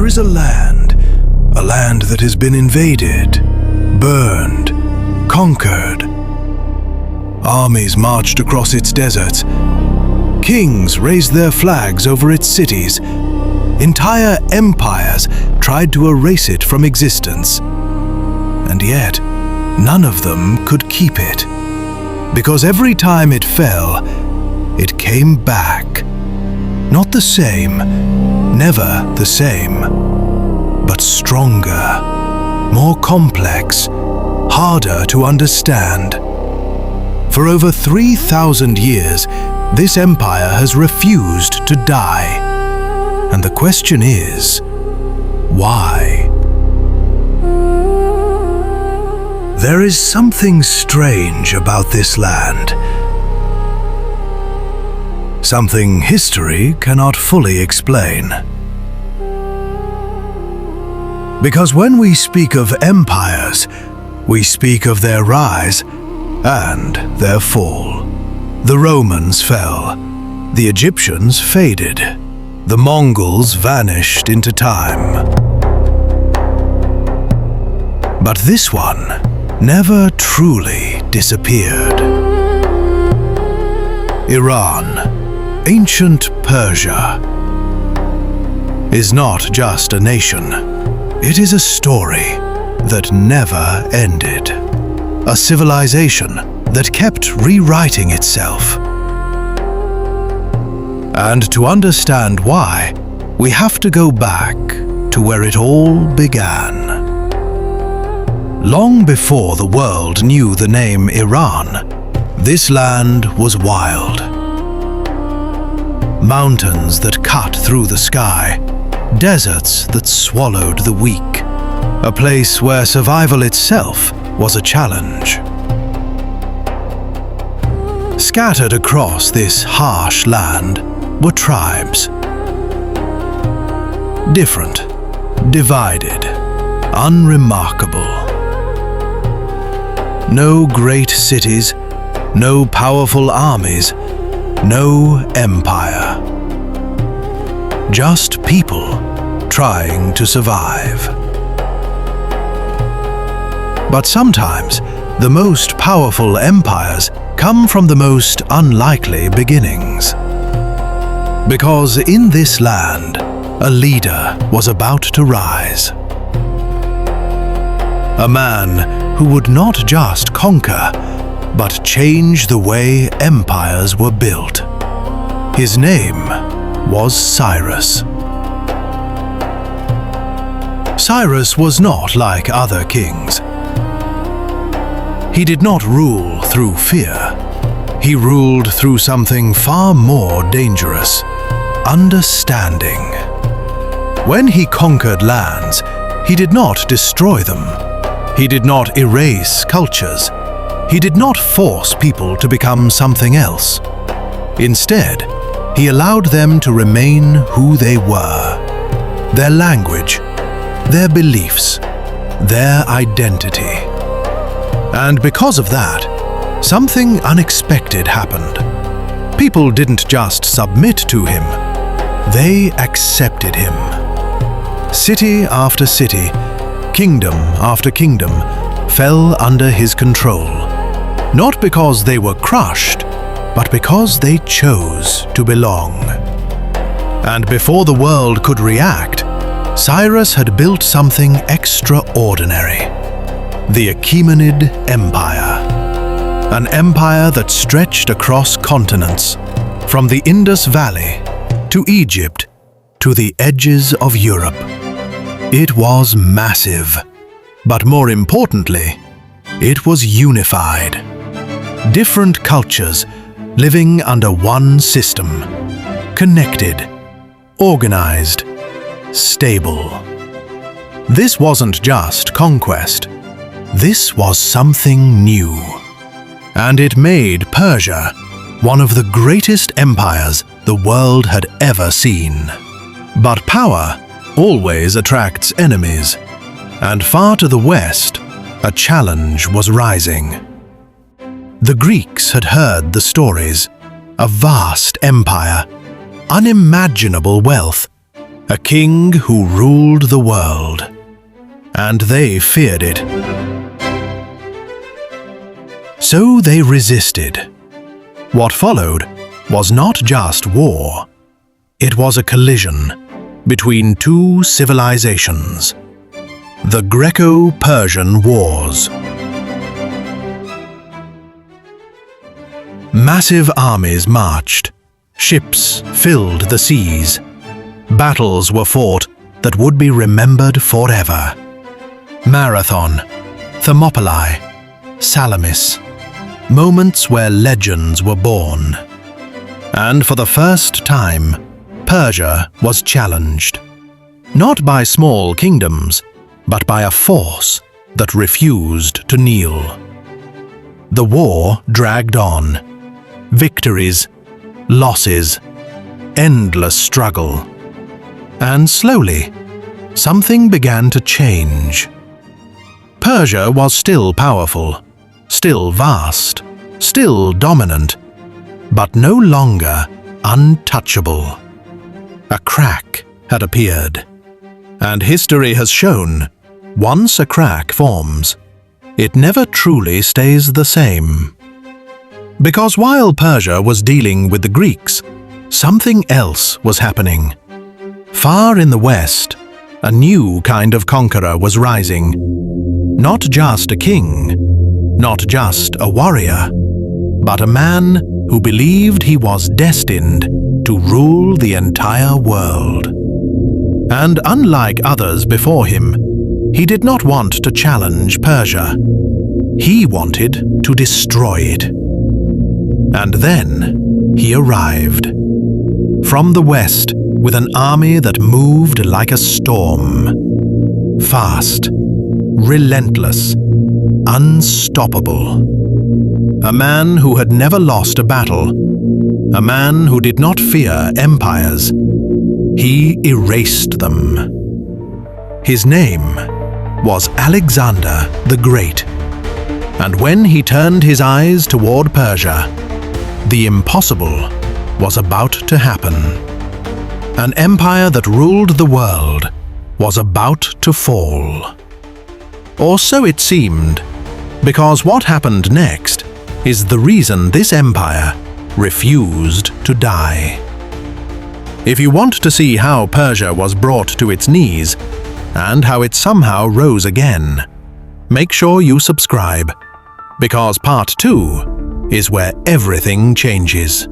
is a land that has been invaded, burned, conquered. Armies marched across its deserts. Kings raised their flags over its cities. Entire empires tried to erase it from existence. And yet, none of them could keep it. Because every time it fell, it came back. Not the same, never the same, but stronger, more complex, harder to understand. For over 3,000 years, this empire has refused to die. And the question is, why? There is something strange about this land. Something history cannot fully explain. Because when we speak of empires, we speak of their rise and their fall. The Romans fell, the Egyptians faded, the Mongols vanished into time. But this one never truly disappeared. Iran, ancient Persia, is not just a nation. It is a story that never ended. A civilization that kept rewriting itself. And to understand why, we have to go back to where it all began. Long before the world knew the name Iran, this land was wild. Mountains that cut through the sky, deserts that swallowed the weak, a place where survival itself was a challenge. Scattered across this harsh land were tribes. Different, divided, unremarkable. No great cities, no powerful armies, no empire. Just people trying to survive. But sometimes, the most powerful empires come from the most unlikely beginnings. Because in this land, a leader was about to rise. A man who would not just conquer, but change the way empires were built. His name was Cyrus. Cyrus was not like other kings. He did not rule through fear. He ruled through something far more dangerous: understanding. When he conquered lands, he did not destroy them. He did not erase cultures. He did not force people to become something else. Instead, he allowed them to remain who they were. Their language, their beliefs, their identity. And because of that, something unexpected happened. People didn't just submit to him, they accepted him. City after city, kingdom after kingdom, fell under his control. Not because they were crushed, but because they chose to belong. And before the world could react, Cyrus had built something extraordinary. The Achaemenid Empire. An empire that stretched across continents, from the Indus Valley to Egypt to the edges of Europe. It was massive, but more importantly, it was unified. Different cultures living under one system, connected, organized, stable. This wasn't just conquest. This was something new. And it made Persia one of the greatest empires the world had ever seen. But power always attracts enemies, and far to the west, a challenge was rising. The Greeks had heard the stories, a vast empire, unimaginable wealth, a king who ruled the world, and they feared it. So they resisted. What followed was not just war. It was a collision between two civilizations, the Greco-Persian Wars. Massive armies marched, ships filled the seas, battles were fought that would be remembered forever. Marathon, Thermopylae, Salamis, moments where legends were born. And for the first time, Persia was challenged, not by small kingdoms, but by a force that refused to kneel. The war dragged on. Victories, losses, endless struggle. And slowly, something began to change. Persia was still powerful, still vast, still dominant, but no longer untouchable. A crack had appeared, and history has shown, once a crack forms, it never truly stays the same. Because while Persia was dealing with the Greeks, something else was happening. Far in the west, a new kind of conqueror was rising. Not just a king, not just a warrior, but a man who believed he was destined to rule the entire world. And unlike others before him, he did not want to challenge Persia. He wanted to destroy it. And then he arrived. From the west, with an army that moved like a storm. Fast, relentless, unstoppable. A man who had never lost a battle. A man who did not fear empires. He erased them. His name was Alexander the Great. And when he turned his eyes toward Persia, the impossible was about to happen. An empire that ruled the world was about to fall. Or so it seemed, because what happened next is the reason this empire refused to die. If you want to see how Persia was brought to its knees, and how it somehow rose again, make sure you subscribe, because part 2 is where everything changes.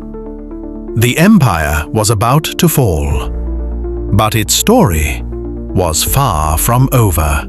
The empire was about to fall, but its story was far from over.